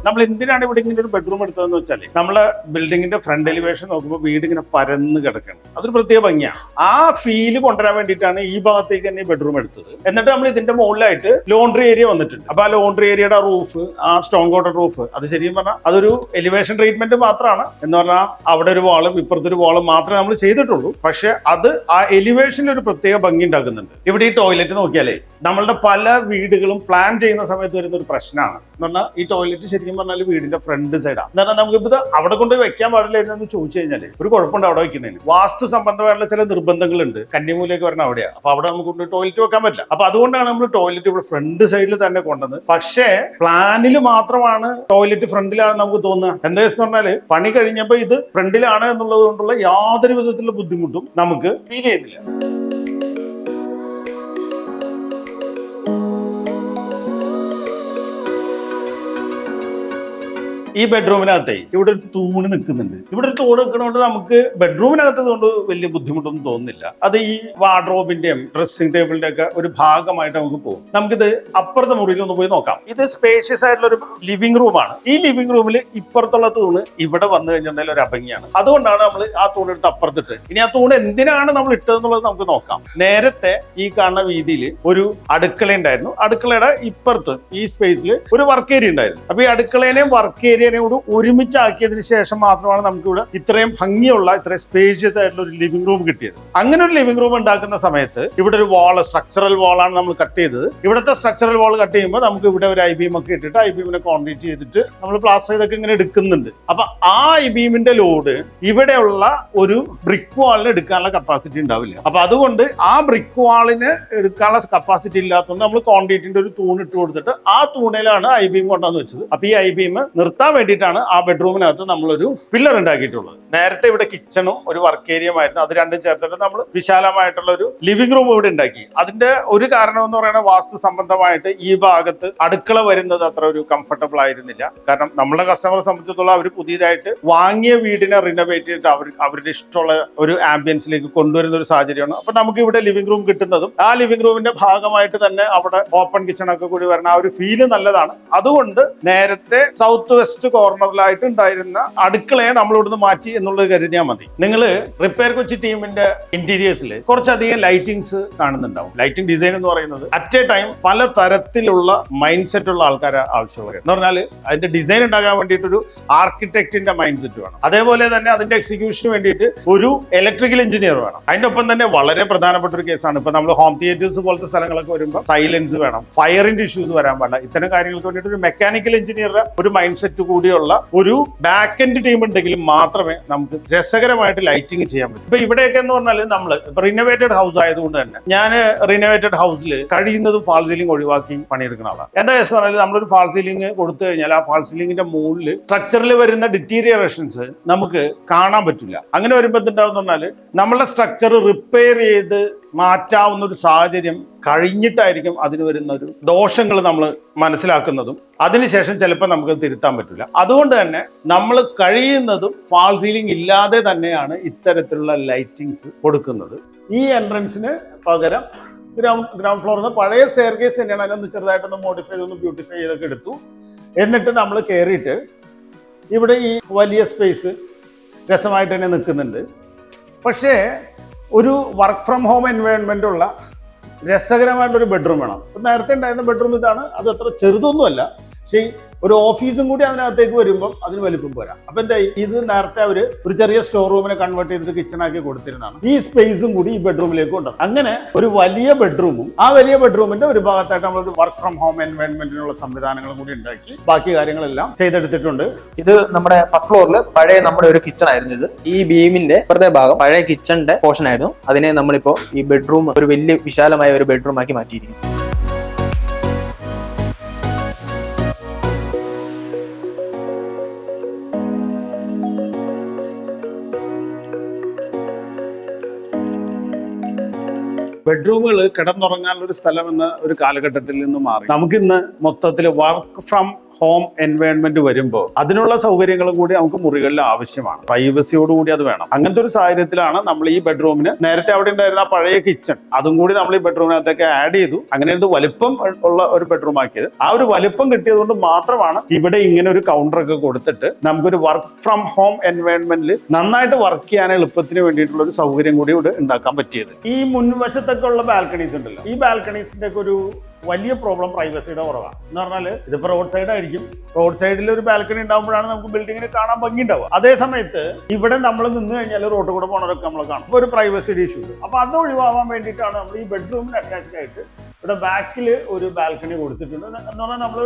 നമ്മൾ എന്തിനാണ് ഇവിടെ ഇങ്ങനെ ഒരു ബെഡ്റൂം എടുത്തതെന്ന് വെച്ചാൽ നമ്മളെ ബിൽഡിങ്ങിന്റെ ഫ്രണ്ട് എലിവേഷൻ നോക്കുമ്പോൾ വീട് ഇങ്ങനെ പരന്ന് കിടക്കണം, അതൊരു പ്രത്യേക ഭംഗിയാണ്. ആ ഫീല് കൊണ്ടുവരാൻ വേണ്ടിയിട്ടാണ് ഈ ഭാഗത്തേക്ക് തന്നെ ബെഡ്റൂം എടുത്തത്. എന്നിട്ട് നമ്മൾ ഇതിന്റെ മുകളിലായിട്ട് ലോണ്ടറി ഏരിയ വന്നിട്ടുണ്ട്. അപ്പൊ ആ ലോണ്ടറി ഏരിയയുടെ റൂഫ്, ആ സ്റ്റോൺ കോട്ടഡ് റൂഫ്, അത് ശരിക്കും പറഞ്ഞാൽ അതൊരു എലിവേഷൻ ട്രീറ്റ്മെന്റ് മാത്രമാണ്. എന്ന് പറഞ്ഞാൽ അവിടെ ഒരു വാളും ഇപ്പുറത്തൊരു വാളും മാത്രമേ നമ്മൾ ചെയ്തിട്ടുള്ളൂ. പക്ഷെ അത് ആ എലിവേഷനിൽ ഒരു പ്രത്യേക ഭംഗി ഉണ്ടാക്കുന്നുണ്ട്. ഇവിടെ ഈ ടോയ്ലറ്റ് നോക്കിയാലേ നമ്മളുടെ പല വീടുകളും പ്ലാൻ ചെയ്യുന്ന സമയത്ത് വരുന്ന ഒരു പ്രശ്നമാണ്. എന്ന് പറഞ്ഞാൽ ഈ ടോയ്ലറ്റ് ശരിക്കും പറഞ്ഞാൽ വീടിന്റെ ഫ്രണ്ട് സൈഡാണ്. എന്നാൽ നമുക്കിപ്പോൾ അവിടെ കൊണ്ട് വെക്കാൻ പാടില്ലായിരുന്നു ചോദിച്ചു കഴിഞ്ഞാൽ ഒരു കുഴപ്പമുണ്ട് അവിടെ വെക്കുന്നതിന്. വാസ്തു സംബന്ധമായിട്ടുള്ള ചില നിർബന്ധങ്ങളുണ്ട്. കന്നിമൂലയൊക്കെ വരണം അവിടെയാണ്. അപ്പൊ അവിടെ നമുക്ക് ടോയ്ലറ്റ് വെക്കാൻ പറ്റില്ല. അപ്പൊ അതുകൊണ്ടാണ് നമ്മൾ ടോയ്ലറ്റ് ഇവിടെ ഫ്രണ്ട് സൈഡിൽ തന്നെ കൊണ്ടത്. പക്ഷേ പ്ലാനിൽ മാത്രമാണ് ടോയ്ലറ്റ് ഫ്രണ്ടിലാണ് നമുക്ക് തോന്നുക. എന്താ വെച്ച് പറഞ്ഞാല് പണി കഴിഞ്ഞപ്പോൾ ഇത് ഫ്രണ്ടിലാണ് എന്നുള്ളത് കൊണ്ടുള്ള യാതൊരു വിധത്തിലുള്ള ബുദ്ധിമുട്ടും നമുക്ക് ഫീൽ ചെയ്യുന്നില്ല. ഈ ബെഡ്റൂമിനകത്തെ ഇവിടെ ഒരു തൂണ് നിൽക്കുന്നുണ്ട്. ഇവിടെ ഒരു തൂണ് നിൽക്കുന്നതുകൊണ്ട് നമുക്ക് ബെഡ്റൂമിനകത്തത് കൊണ്ട് വലിയ ബുദ്ധിമുട്ടൊന്നും തോന്നുന്നില്ല. അത് ഈ വാർഡ്രോബിന്റെയും ഡ്രസ്സിംഗ് ടേബിളിന്റെ ഒക്കെ ഒരു ഭാഗമായിട്ട് നമുക്ക് പോകും. നമുക്കിത് അപ്പുറത്തെ മുറിയിൽ ഒന്ന് പോയി നോക്കാം. ഇത് സ്പേഷ്യസ് ആയിട്ടുള്ള ഒരു ലിവിംഗ് റൂമാണ്. ഈ ലിവിംഗ് റൂമിൽ ഇപ്പുറത്തുള്ള തൂണ് ഇവിടെ വന്നു കഴിഞ്ഞിട്ടുണ്ടെങ്കിൽ ഒരു അഭംഗിയാണ്. അതുകൊണ്ടാണ് നമ്മൾ ആ തൂണെടുത്ത് അപ്പുറത്തിട്ട്. ഇനി ആ തൂണ് എന്തിനാണ് നമ്മൾ ഇട്ടതെന്നുള്ളത് നമുക്ക് നോക്കാം. നേരത്തെ ഈ കാണുന്ന വീതിയിൽ ഒരു അടുക്കള ഉണ്ടായിരുന്നു. അടുക്കളയുടെ ഇപ്പുറത്ത് ഈ സ്പേസിൽ ഒരു വർക്ക് ഏരിയ ഉണ്ടായിരുന്നു. അപ്പൊ ഈ അടുക്കളേനെയും വർക്ക് ഏരിയനെയും കൂടെ ഒരുമിച്ചാക്കിയതിന് ശേഷം മാത്രമാണ് നമുക്ക് ഇവിടെ ഇത്രയും ഭംഗിയുള്ള ഇത്രയും സ്പേഷ്യസ് ആയിട്ടുള്ള ഒരു ലിവിംഗ് റൂം കിട്ടിയത്. അങ്ങനെ ഒരു ലിവിംഗ് റൂം ഉണ്ടാക്കുന്ന സമയത്ത് ഇവിടെ ഒരു വാള്, സ്ട്രക്ചറൽ വാളാണ് നമ്മൾ കട്ട് ചെയ്തത്. ഇവിടുത്തെ സ്ട്രക്ചറൽ വാൾ കട്ട് ചെയ്യുമ്പോൾ നമുക്ക് ഇവിടെ ഒരു ഐബീം ഒക്കെ ഇട്ടിട്ട് ഐബീമിനെ കോൺക്രീറ്റ് ചെയ്തിട്ട് നമ്മൾ പ്ലാസ്റ്റർ ചെയ്തൊക്കെ ഇങ്ങനെ എടുക്കുന്നുണ്ട്. അപ്പൊ ആ ഐബീമിന്റെ ലോഡ് ഇവിടെയുള്ള ഒരു ബ്രിക്ക് വാളിന് എടുക്കാനുള്ള കപ്പാസിറ്റി ഉണ്ടാവില്ല. അപ്പൊ അതുകൊണ്ട് ആ ബ്രിക്ക് വാളിന് എടുക്കാനുള്ള കപ്പാസിറ്റി ഇല്ലാത്തതുകൊണ്ട് നമ്മൾ കോൺക്രീറ്റിന്റെ ഒരു തൂൺ ഇട്ട് കൊടുത്തിട്ട് ആ തൂണിലാണ് ഐബീം കൊണ്ടുവന്ന് വെച്ചത്. അപ്പൊ ഈ ഐബീം നിർത്താൻ വേണ്ടിയിട്ടാണ് ആ ബെഡ്റൂമിനകത്ത് നമ്മളൊരു പില്ലർ ഉണ്ടാക്കിയിട്ടുള്ളത്. നേരത്തെ ഇവിടെ കിച്ചണും ഒരു വർക്ക് ഏരിയയുമായിരുന്നു. അത് രണ്ടും ചേർത്തിട്ട് നമ്മൾ വിശാലമായിട്ടുള്ള ഒരു ലിവിംഗ് റൂം ഇവിടെ ഉണ്ടാക്കി. അതിന്റെ ഒരു കാരണം എന്ന് പറയുന്നത് വാസ്തു സംബന്ധമായിട്ട് ഈ ഭാഗത്ത് അടുക്കള വരുന്നത് അത്ര ഒരു കംഫർട്ടബിൾ ആയിരുന്നില്ല. കാരണം നമ്മളെ കസ്റ്റമറെ സംബന്ധിച്ചിടത്തോളം അവർ പുതിയതായിട്ട് വാങ്ങിയ വീടിനെ റിനോവേറ്റ് ചെയ്തിട്ട് അവരുടെ ഇഷ്ടമുള്ള ഒരു ആംബിയൻസിലേക്ക് കൊണ്ടുവരുന്ന ഒരു സാഹചര്യമാണ്. അപ്പൊ നമുക്ക് ഇവിടെ ലിവിംഗ് റൂം കിട്ടുന്നതും ആ ലിവിംഗ് റൂമിന്റെ ഭാഗമായിട്ട് തന്നെ അവിടെ ഓപ്പൺ കിച്ചണൊക്കെ കൂടി വരുന്ന ആ ഒരു ഫീല് നല്ലതാണ്. അതുകൊണ്ട് നേരത്തെ സൗത്ത് വെസ്റ്റ് കോർണറിലായിട്ട് ഉണ്ടായിരുന്ന അടുക്കളയെ നമ്മൾ ഇവിടുന്ന് മാറ്റി എന്നുള്ളത് കരുതിയാൽ മതി. നിങ്ങൾ റിപ്പയർ കൊച്ചി ടീമിന്റെ ഇന്റീരിയേഴ്സിൽ കുറച്ചധികം ലൈറ്റിംഗ്സ് കാണുന്നുണ്ടാവും. ലൈറ്റിംഗ് ഡിസൈൻ എന്ന് പറയുന്നത് അറ്റ് എ ടൈം പല തരത്തിലുള്ള മൈൻഡ് സെറ്റ് ഉള്ള ആൾക്കാരെ ആവശ്യമാണ്. എന്ന് പറഞ്ഞാൽ അതിന്റെ ഡിസൈൻ ഉണ്ടാകാൻ വേണ്ടിയിട്ട് ഒരു ആർക്കിടെക്റ്റിന്റെ മൈൻഡ് സെറ്റ് വേണം. അതേപോലെ തന്നെ അതിന്റെ എക്സിക്യൂഷന് വേണ്ടിയിട്ട് ഒരു ഇലക്ട്രിക്കൽ എഞ്ചിനീയർ വേണം. അതിന്റെ ഒപ്പം തന്നെ വളരെ പ്രധാനപ്പെട്ട ഒരു കേസാണ് ഇപ്പൊ നമ്മൾ ഹോം തിയേറ്റേഴ്സ് പോലത്തെ സ്ഥലങ്ങളൊക്കെ വരുമ്പോൾ സൈലൻസ് വേണം, ഫയറിന്റെ ഇഷ്യൂസ് വരാൻ പാടില്ല. ഇത്തരം കാര്യങ്ങൾക്ക് വേണ്ടിയിട്ട് ഒരു മെക്കാനിക്കൽ എഞ്ചിനീയറുടെ ഒരു മൈൻഡ് സെറ്റ് കൂടിയുള്ള ഒരു ബാക്ക് എൻഡ് ടീം ഉണ്ടെങ്കിൽ മാത്രമേ നമുക്ക് രസകരമായിട്ട് ലൈറ്റിംഗ് ചെയ്യാൻ പറ്റും. ഇപ്പൊ ഇവിടെയൊക്കെ എന്ന് പറഞ്ഞാൽ നമ്മൾ റിനോവേറ്റഡ് ഹൗസ് ആയതുകൊണ്ട് തന്നെ ഞാൻ റിനോവേറ്റഡ് ഹൗസിൽ കഴിയുന്നതും ഫാൾ സീലിംഗ് ഒഴിവാക്കി പണിയെടുക്കുന്ന ആളാണ്. എന്താ വെച്ച് പറഞ്ഞാൽ നമ്മളൊരു ഫാൾ സീലിംഗ് കൊടുത്തു കഴിഞ്ഞാൽ ആ ഫാൾ സീലിംഗിന്റെ മുകളിൽ സ്ട്രക്ചറിൽ വരുന്ന ഡിറ്റീരിയറേഷൻസ് നമുക്ക് കാണാൻ പറ്റില്ല. അങ്ങനെ വരുമ്പോൾ എന്തുണ്ടാവും പറഞ്ഞാൽ നമ്മളെ സ്ട്രക്ചർ റിപ്പയർ ചെയ്ത് മാറ്റാവുന്ന ഒരു സാഹചര്യം കഴിഞ്ഞിട്ടായിരിക്കും അതിന് വരുന്ന ഒരു ദോഷങ്ങൾ നമ്മൾ മനസ്സിലാക്കുന്നതും അതിനുശേഷം ചിലപ്പോൾ നമുക്ക് തിരുത്താൻ പറ്റില്ല. അതുകൊണ്ട് തന്നെ നമ്മൾ കഴിയുന്നതും ഫാൾ സീലിംഗ് ഇല്ലാതെ തന്നെയാണ് ഇത്തരത്തിലുള്ള ലൈറ്റിങ്സ് കൊടുക്കുന്നത്. ഈ എൻട്രൻസിന് പകരം ഗ്രൗണ്ട് ഫ്ലോറിൽ നിന്ന് പഴയ സ്റ്റെയർ കേസ് തന്നെയാണ്. അതിനൊന്ന് ചെറുതായിട്ടൊന്ന് മോഡിഫൈ ചെയ്തൊന്ന് ബ്യൂട്ടിഫൈ ചെയ്തൊക്കെ എടുത്തു. എന്നിട്ട് നമ്മൾ കയറിയിട്ട് ഇവിടെ ഈ വലിയ സ്പേസ് രസമായിട്ട് തന്നെ നിൽക്കുന്നുണ്ട്. പക്ഷേ ഒരു വർക്ക് ഫ്രം ഹോം എൻവയോൺമെൻ്റ് ഉള്ള രസകരമായിട്ടൊരു ബെഡ്റൂം വേണം. നേരത്തെ ഉണ്ടായിരുന്ന ബെഡ്റൂം ഇതാണ്. അത് അത്ര ചെറുതൊന്നുമല്ല, പക്ഷേ ഒരു ഓഫീസും കൂടി അതിനകത്തേക്ക് വരുമ്പോൾ അതിന് വലിപ്പം പോരാ. അപ്പൊ എന്തായി, ഇത് നേരത്തെ അവര് ഒരു ചെറിയ സ്റ്റോർ റൂമിനെ കൺവേർട്ട് ചെയ്തിട്ട് കിച്ചൺ ആക്കി കൊടുത്തിരുന്നതാണ്. ഈ സ്പേസും കൂടി ഈ ബെഡ്റൂമിലേക്ക് കൊണ്ടുവന്നു. അങ്ങനെ ഒരു വലിയ ബെഡ്റൂമും ആ വലിയ ബെഡ്റൂമിന്റെ ഒരു ഭാഗത്തായിട്ട് നമ്മൾ വർക്ക് ഫ്രം ഹോം എൻവയോൺമെന്റിനുള്ള സംവിധാനങ്ങളും കൂടി ഉണ്ടാക്കി ബാക്കി കാര്യങ്ങളെല്ലാം ചെയ്തെടുത്തിട്ടുണ്ട്. ഇത് നമ്മുടെ ഫസ്റ്റ് ഫ്ലോറിൽ പഴയ നമ്മുടെ ഒരു കിച്ചൺ ആയിരുന്നു. ഇത് ഈ ബീമിന്റെ ഇപ്പുറത്തെ ഭാഗം പഴയ കിച്ചണിന്റെ പോർഷൻ ആയിരുന്നു. അതിനെ നമ്മളിപ്പോ ഈ ബെഡ്റൂം ഒരു വലിയ വിശാലമായ ഒരു ബെഡ്റൂം ആക്കി മാറ്റിയിരിക്കുന്നു. ബെഡ്റൂമുകൾ കിടന്നുറങ്ങാനുള്ള ഒരു സ്ഥലം എന്ന ഒരു കാലഘട്ടത്തിൽ നിന്ന് മാറി നമുക്കിന്ന് മൊത്തത്തിൽ വർക്ക് ഫ്രം ഹോം എൻവയോൺമെന്റ് വരുമ്പോൾ അതിനുള്ള സൗകര്യങ്ങളും കൂടി നമുക്ക് മുറികളിൽ ആവശ്യമാണ്. പ്രൈവസിയോടുകൂടി അത് വേണം. അങ്ങനത്തെ ഒരു സാഹചര്യത്തിലാണ് നമ്മൾ ഈ ബെഡ്റൂമിന് നേരത്തെ അവിടെ ഉണ്ടായിരുന്ന പഴയ കിച്ചൺ അതും കൂടി നമ്മൾ ഈ ബെഡ്റൂമിനകത്തേക്ക് ആഡ് ചെയ്തു. അങ്ങനെ ഇത് വലിപ്പം ഉള്ള ഒരു ബെഡ്റൂം ആക്കിയത്. ആ ഒരു വലിപ്പം കിട്ടിയതുകൊണ്ട് മാത്രമാണ് ഇവിടെ ഇങ്ങനെ ഒരു കൗണ്ടർ ഒക്കെ കൊടുത്തിട്ട് നമുക്കൊരു വർക്ക് ഫ്രം ഹോം എൻവയോൺമെന്റിൽ നന്നായിട്ട് വർക്ക് ചെയ്യാൻ എളുപ്പത്തിന് വേണ്ടിയിട്ടുള്ള ഒരു സൗകര്യം കൂടി ഇവിടെ ഉണ്ടാക്കാൻ പറ്റിയത്. ഈ മുൻവശത്തൊക്കെ ഉള്ള ബാൽക്കണീസ് ഉണ്ടല്ലോ, ഈ ബാൽക്കണീസിന്റെ ഒക്കെ ഒരു വലിയ പ്രോബ്ലം പ്രൈവസിയുടെ കുറവാണ്. എന്ന് പറഞ്ഞാൽ ഇതിപ്പോ റോഡ് സൈഡ് ആയിരിക്കും, റോഡ് സൈഡിൽ ഒരു ബാൽക്കണി ഉണ്ടാകുമ്പോഴാണ് നമുക്ക് ബിൽഡിങ്ങിന് കാണാൻ ഭംഗി ഉണ്ടാവുക. അതേ സമയത്ത് ഇവിടെ നമ്മൾ നിന്ന് കഴിഞ്ഞാൽ റോഡ് കൂടെ പോണതൊക്കെ നമ്മൾ കാണും. അപ്പോൾ ഒരു പ്രൈവസിയുടെ ഇഷ്യൂ ഉണ്ട്. അപ്പൊ അത് ഒഴിവാകാൻ വേണ്ടിയിട്ടാണ് നമ്മൾ ഈ ബെഡ്റൂമിന് അറ്റാച്ച്ഡ് ആയിട്ട് ഇവിടെ ബാക്കിൽ ഒരു ബാൽക്കണി കൊടുത്തിട്ടുണ്ട്. എന്ന് പറഞ്ഞാൽ നമ്മൾ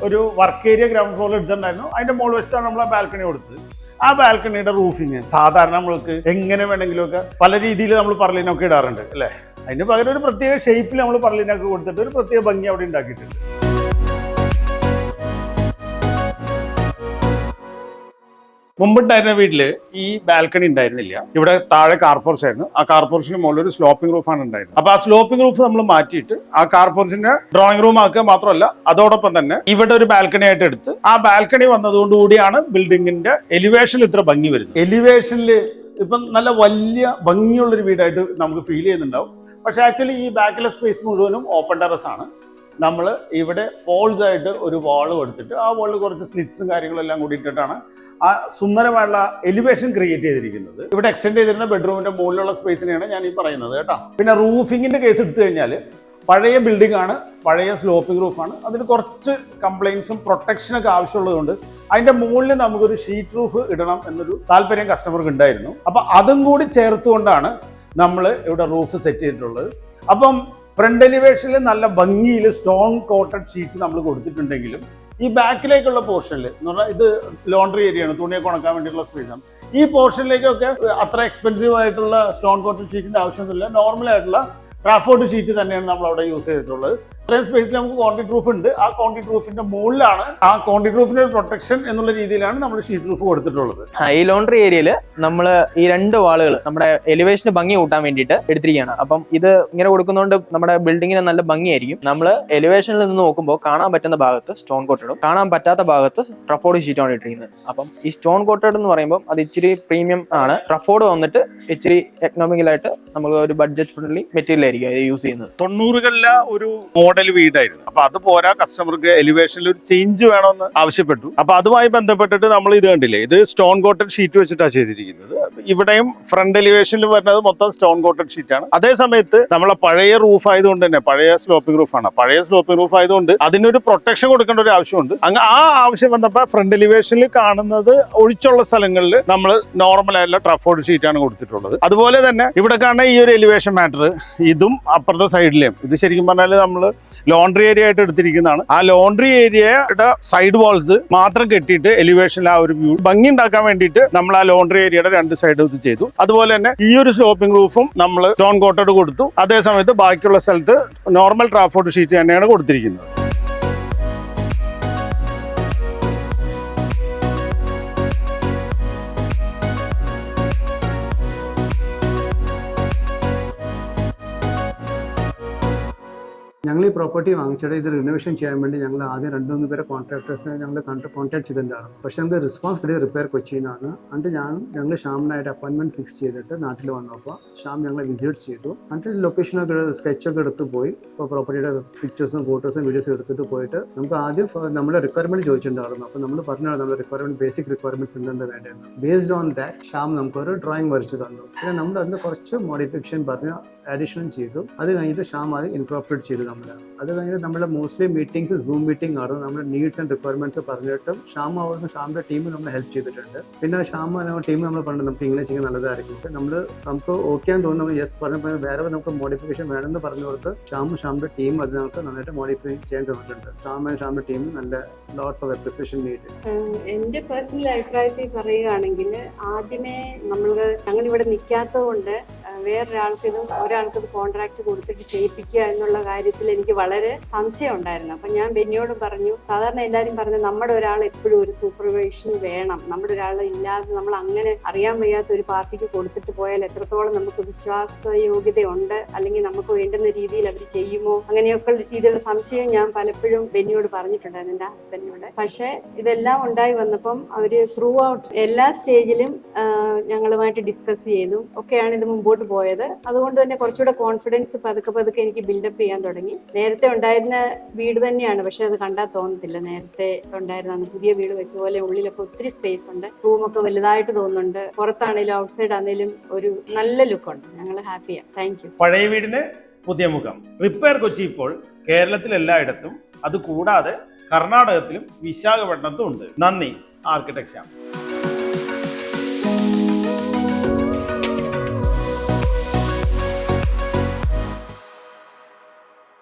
ഒരു വർക്ക് ഏരിയ ഗ്രൗണ്ട് ഫ്ലോറിൽ എടുത്തിട്ടുണ്ടായിരുന്നു, അതിന്റെ മുകൾ വശത്താണ് നമ്മൾ ആ ബാൽക്കണി കൊടുത്തത്. ആ ബാൽക്കണിയുടെ റൂഫിങ് സാധാരണ നമ്മൾക്ക് എങ്ങനെ വേണമെങ്കിലും ഒക്കെ പല രീതിയിൽ നമ്മൾ പറലിനൊക്കെ ഇടാറുണ്ട് അല്ലേ. അതിന് പകരം ഒരു പ്രത്യേക ഷേപ്പിൽ നമ്മൾ പറലിനൊക്കെ കൊടുത്തിട്ട് ഒരു പ്രത്യേക ഭംഗി അവിടെ ഉണ്ടാക്കിയിട്ടുണ്ട്. മുമ്പുണ്ടായിരുന്ന വീട്ടില് ഈ ബാൽക്കണി ഉണ്ടായിരുന്നില്ല. ഇവിടെ താഴെ കാർപോർച്ച് ആയിരുന്നു. ആ കാർപോർച്ചിന് മുകളിൽ ഒരു സ്ലോപ്പിംഗ് റൂഫാണ് ഉണ്ടായിരുന്നത്. അപ്പൊ ആ സ്ലോപ്പിംഗ് റൂഫ് നമ്മൾ മാറ്റിയിട്ട് ആ കാർപോർച്ചിന്റെ ഡ്രോയിങ് റൂം ആക്കുക മാത്രമല്ല അതോടൊപ്പം തന്നെ ഇവിടെ ഒരു ബാൽക്കണി ആയിട്ട് എടുത്ത് ആ ബാൽക്കണി വന്നതുകൊണ്ടുകൂടിയാണ് ബിൽഡിങ്ങിന്റെ എലിവേഷനിൽ ഇത്ര ഭംഗി വരുന്നത്. എലിവേഷനിൽ ഇപ്പം നല്ല വലിയ ഭംഗിയുള്ളൊരു വീടായിട്ട് നമുക്ക് ഫീൽ ചെയ്യുന്നുണ്ടാവും. പക്ഷെ ആക്ച്വലി ഈ ബാക്കിലെ സ്പേസ് മുഴുവനും ഓപ്പൺ ടെറസ് ആണ്. നമ്മൾ ഇവിടെ ഫോൾസ് ആയിട്ട് ഒരു വാള് കൊടുത്തിട്ട് ആ വാളിൽ കുറച്ച് സ്ലിറ്റ്സും കാര്യങ്ങളെല്ലാം കൂടി ഇട്ടിട്ടാണ് ആ സുന്ദരമായുള്ള എലിവേഷൻ ക്രിയേറ്റ് ചെയ്തിരിക്കുന്നത്. ഇവിടെ എക്സ്റ്റെൻഡ് ചെയ്തിരുന്ന ബെഡ്റൂമിന്റെ മുകളിലുള്ള സ്പേസിനെയാണ് ഞാൻ ഈ പറയുന്നത് കേട്ടോ. പിന്നെ റൂഫിങ്ങിന്റെ കേസ് എടുത്തു കഴിഞ്ഞാൽ പഴയ ബിൽഡിംഗ് ആണ്, പഴയ സ്ലോപ്പിംഗ് റൂഫാണ്. അതിന് കുറച്ച് കംപ്ലൈൻസും പ്രൊട്ടക്ഷനൊക്കെ ആവശ്യമുള്ളതുകൊണ്ട് അതിന്റെ മുകളിൽ നമുക്കൊരു ഷീറ്റ് റൂഫ് ഇടണം എന്നൊരു താല്പര്യം കസ്റ്റമർക്ക് ഉണ്ടായിരുന്നു. അപ്പൊ അതും കൂടി ചേർത്തുകൊണ്ടാണ് നമ്മൾ ഇവിടെ റൂഫ് സെറ്റ് ചെയ്തിട്ടുള്ളത്. അപ്പം ഫ്രണ്ട് എലിവേഷനിൽ നല്ല ഭംഗിയിൽ സ്റ്റോൺ കോട്ടഡ് ഷീറ്റ് നമ്മൾ കൊടുത്തിട്ടുണ്ടെങ്കിലും ഈ ബാക്കിലേക്കുള്ള പോർഷനിൽ എന്ന് പറഞ്ഞാൽ ഇത് ലോണ്ടറി ഏരിയ ആണ്, തുണിയൊക്കെ ഉണക്കാൻ വേണ്ടിയിട്ടുള്ള സ്പേസാണ്. ഈ പോർഷനിലേക്കൊക്കെ അത്ര എക്സ്പെൻസീവ് ആയിട്ടുള്ള സ്റ്റോൺ കോട്ടഡ് ഷീറ്റിന്റെ ആവശ്യമൊന്നുമില്ല. നോർമൽ ആയിട്ടുള്ള ട്രാഫോർഡ് ഷീറ്റ് തന്നെയാണ് നമ്മൾ അവിടെ യൂസ് ചെയ്തിട്ടുള്ളത്. ഇത്രയും സ്പേസിൽ നമുക്ക് കോൺക്രീറ്റ് റൂഫ് ഉണ്ട്. ആ കോൺക്രീറ്റ് റൂഫിന്റെ മുകളിലാണ് ആ കോൺക്രീറ്റ് റൂഫിന്റെ പ്രൊട്ടക്ഷൻ എന്നുള്ള രീതിയിലാണ് നമ്മൾ ഷീറ്റ് റൂഫ് കൊടുത്തിട്ടുള്ളത്. ഈ ലോണ്ടറി ഏരിയയിൽ നമ്മൾ ഈ 2 വാളുകൾ നമ്മുടെ എലിവേഷന് ഭംഗി കൂട്ടാൻ വേണ്ടിയിട്ട് എടുത്തിരിക്കുകയാണ്. അപ്പം ഇത് ഇങ്ങനെ കൊടുക്കുന്നതുകൊണ്ട് നമ്മുടെ ബിൽഡിങ്ങിന് നല്ല ഭംഗിയായിരിക്കും. നമ്മൾ എലിവേഷനിൽ നിന്ന് നോക്കുമ്പോൾ കാണാൻ പറ്റുന്ന ഭാഗത്ത് സ്റ്റോൺ കോട്ടഡും കാണാൻ പറ്റാത്ത ഭാഗത്ത് ട്രഫോർഡ് ഷീറ്റാണ് ഇട്ടിരിക്കുന്നത്. അപ്പം ഈ സ്റ്റോൺ കോട്ടഡ് എന്ന് പറയുമ്പോൾ അത് ഇച്ചിരി പ്രീമിയം ആണ്. ട്രഫോർഡ് വന്നിട്ട് ഇച്ചിരി എക്കണോമിക്കലായിട്ട് നമുക്ക് ഒരു ബഡ്ജറ്റ് ഫ്രണ്ട്ലി മെറ്റീരിയൽ ആയിരിക്കും യൂസ് ചെയ്യുന്നത്. 90കളിലെ ഒരു മോഡൽ വീടായിരുന്നു. അപ്പൊ അത് പോരാ, കസ്റ്റമർക്ക് എലിവേഷനിൽ ഒരു ചേഞ്ച് വേണമെന്ന് ആവശ്യപ്പെട്ടു. അപ്പൊ അതുമായി ബന്ധപ്പെട്ടിട്ട് നമ്മൾ ഇത് കണ്ടില്ലേ, ഇത് സ്റ്റോൺ കോട്ടഡ് ഷീറ്റ് വെച്ചിട്ടാണ് ചെയ്തിരിക്കുന്നത്. ഇവിടെയും ഫ്രണ്ട് എലിവേഷനിൽ വരുന്നത് മൊത്തം സ്റ്റോൺ കോട്ടഡ് ഷീറ്റ് ആണ്. അതേ സമയത്ത് നമ്മളെ പഴയ റൂഫ് ആയതുകൊണ്ട് തന്നെ പഴയ സ്ലോപ്പിംഗ് റൂഫാണ്. പഴയ സ്ലോപ്പിംഗ് റൂഫ് ആയതുകൊണ്ട് അതിനൊരു പ്രൊട്ടക്ഷൻ കൊടുക്കേണ്ട ഒരു ആവശ്യമുണ്ട്. അങ്ങ് ആ ആവശ്യം വന്നപ്പോൾ ഫ്രണ്ട് എലിവേഷനിൽ കാണുന്നത് ഒഴിച്ചുള്ള സ്ഥലങ്ങളിൽ നമ്മൾ നോർമൽ ആയിട്ടുള്ള ട്രഫോർഡ് ഷീറ്റ് ആണ് കൊടുത്തിട്ടുള്ളത്. അതുപോലെ തന്നെ ഇവിടെ കാണുന്ന ഈ ഒരു എലിവേഷൻ മാറ്റർ ഇതും അപ്പുറത്തെ സൈഡിലെയും ഇത് ശരിക്കും പറഞ്ഞാൽ നമ്മൾ ലോണ്ടറി ഏരിയ ആയിട്ട് എടുത്തിരിക്കുന്നതാണ്. ആ ലോണ്ടറി ഏരിയയുടെ സൈഡ് വാൾസ് മാത്രം കെട്ടിയിട്ട് എലിവേഷനിൽ ആ ഒരു വ്യൂ ഭംഗി ഉണ്ടാക്കാൻ വേണ്ടിയിട്ട് നമ്മൾ ആ ലോണ്ടറി ഏരിയയുടെ 2 സൈഡ് ഇത് ചെയ്തു. അതുപോലെ തന്നെ ഈ ഒരു സ്ലോപ്പിംഗ് റൂഫും നമ്മൾ സ്റ്റോൺ കോട്ടഡ് കൊടുത്തു. അതേ സമയത്ത് ബാക്കിയുള്ള സ്ഥലത്ത് നോർമൽ ട്രാഫോർഡ് ഷീറ്റ് തന്നെയാണ് കൊടുത്തിരിക്കുന്നത്. ഞങ്ങൾ ഈ പ്രോപ്പർട്ടി വാങ്ങിച്ചിട്ട് ഇത് റിനോവേഷൻ ചെയ്യാൻ വേണ്ടി ഞങ്ങൾ ആദ്യം 2-3 പേരെ കോൺട്രാക്ടേഴ്സിനെ ഞങ്ങൾ കോൺടാക്ട് ചെയ്തിട്ടുണ്ടായിരുന്നു. പക്ഷേ നമുക്ക് റെസ്പോൺസ് കിട്ടിയത് റിപ്പയർ കൊച്ചിന്നാണ്. എന്നിട്ട് ഞങ്ങൾ ഷാമിനായിട്ട് അപ്പോയിൻമെൻറ്റ് ഫിക്സ് ചെയ്തിട്ട് നാട്ടിൽ വന്നപ്പോൾ ഷാം ഞങ്ങളെ വിസിറ്റ് ചെയ്തു. എന്നിട്ട് ലൊക്കേഷനൊക്കെ സ്കെച്ചൊക്കെ എടുത്ത് പോയി ഇപ്പോൾ പ്രോപ്പർട്ടിയുടെ പിക്ചേഴ്സും ഫോട്ടോസും വീഡിയോസും എടുത്തിട്ട് പോയിട്ട് നമുക്ക് ആദ്യം നമ്മുടെ റിക്വയർമെൻറ്റ് ചോദിച്ചിട്ടുണ്ടായിരുന്നു. അപ്പോൾ നമ്മൾ പറഞ്ഞാൽ നമ്മുടെ റിക്വയർമെൻറ്റ് ബേസിക് റിക്വയർമെൻറ്റ്സ് എന്തെന്ന് വേണ്ടതെന്ന്. ബേസ്ഡ് ഓൺ ദാറ്റ് ഷാം നമുക്കൊരു ഡ്രോയിങ് വരച്ച് തന്നു. പിന്നെ നമ്മൾ അതിന് കുറച്ച് മോഡിഫിക്കേഷൻ പറഞ്ഞ് അഡീഷണൽ ചെയ്തു. അത് കഴിഞ്ഞിട്ട് ഷാം അത് ഇൻകോർപ്പറേറ്റ് ചെയ്തു. അത് കഴിഞ്ഞിട്ട് നമ്മുടെ മോസ്റ്റ്ലി മീറ്റിംഗ്സ് സൂം മീറ്റിംഗ് ആണ്. നമ്മുടെ നീഡ്സ് ആൻഡ് റിക്വയർമെന്റ്സ് പറഞ്ഞിട്ടും ഷാം അവിടുന്ന് ഷാമിന്റെ ടീം നമ്മളെ ഹെൽപ്പ് ചെയ്തിട്ടുണ്ട്. പിന്നെ ഷാം ടീം നമ്മൾ പറഞ്ഞു നമുക്ക് ഇങ്ങനെ ചെയ്യാൻ നല്ലതായിരിക്കും. നമുക്ക് ഓക്കെ എന്ന് തോന്നുന്നു യെസ് പറഞ്ഞപ്പോൾ വേറെ നമുക്ക് മോഡിഫിക്കേഷൻ വേണമെന്ന് പറഞ്ഞു കൊടുത്ത് ഷാമിന്റെ ടീം അത് നമുക്ക് നന്നായിട്ട് മോഡിഫൈ ചെയ്യാൻ തന്നിട്ടുണ്ട്. ഷാമിന്റെ ടീം നല്ല ലോട്ട്സ് ഓഫ് അപ്രിസിയേഷൻ നീഡ്. എന്റെ പേഴ്സണൽ അഭിപ്രായത്തിൽ പറയുകയാണെങ്കിൽ ആദ്യമേ ഞങ്ങളിവിടെ നിൽക്കാത്തത് കൊണ്ട് വേറൊരാൾക്ക് ഒരാൾക്ക് ഇത് കോൺട്രാക്ട് കൊടുത്തിട്ട് ചെയ്യിപ്പിക്കുക എന്നുള്ള കാര്യത്തിൽ എനിക്ക് വളരെ സംശയം ഉണ്ടായിരുന്നു. അപ്പൊ ഞാൻ ബെന്നിയോട് പറഞ്ഞു, സാധാരണ എല്ലാവരും പറഞ്ഞു നമ്മുടെ ഒരാൾ എപ്പോഴും ഒരു സൂപ്പർവൈഷൻ വേണം, നമ്മുടെ ഒരാൾ ഇല്ലാതെ നമ്മൾ അങ്ങനെ അറിയാൻ വയ്യാത്ത ഒരു പാർട്ടിക്ക് കൊടുത്തിട്ട് പോയാൽ എത്രത്തോളം നമുക്ക് വിശ്വാസയോഗ്യതയുണ്ട്, അല്ലെങ്കിൽ നമുക്ക് വേണ്ടുന്ന രീതിയിൽ അവർ ചെയ്യുമോ, അങ്ങനെയൊക്കെ രീതിയിലുള്ള സംശയം ഞാൻ പലപ്പോഴും ബെന്നിയോട് പറഞ്ഞിട്ടുണ്ടായിരുന്നു, എൻ്റെ ഹസ്ബൻഡിനോട്. പക്ഷെ ഇതെല്ലാം ഉണ്ടായി വന്നപ്പം അവര് ത്രൂ ഔട്ട് എല്ലാ സ്റ്റേജിലും ഞങ്ങളുമായിട്ട് ഡിസ്കസ് ചെയ്തു ഒക്കെയാണ് ഇത് മുമ്പോട്ട് പോയത്. അതുകൊണ്ട് തന്നെ കുറച്ചുകൂടെ കോൺഫിഡൻസ് പതുക്കെ പതുക്കെ എനിക്ക് ബിൽഡപ്പ് ചെയ്യാൻ തുടങ്ങി. നേരത്തെ ഉണ്ടായിരുന്ന വീട് തന്നെയാണ്, പക്ഷെ അത് കണ്ടാൽ തോന്നത്തില്ല നേരത്തെ ഉണ്ടായിരുന്ന പുതിയ വീട് വെച്ച പോലെ. ഉള്ളിലൊക്കെ ഒത്തിരി സ്പേസ് ഉണ്ട്, റൂമൊക്കെ വലുതായിട്ട് തോന്നുന്നുണ്ട്, പുറത്താണേലും ഔട്ട് സൈഡ് ആണെങ്കിലും ഒരു നല്ല ലുക്കുണ്ട്. ഞങ്ങൾ ഹാപ്പിയാണ്. Thank you. പഴയ വീടിന് പുതിയ മുഖം. റിപ്പയർ കൊച്ചി ഇപ്പോൾ കേരളത്തിൽ എല്ലായിടത്തും, അതുകൂടാതെ കർണാടകത്തിലും വിശാഖപട്ടണത്തും ഉണ്ട്. നന്ദി ആർക്കിടെക്ട് ശ്യാം.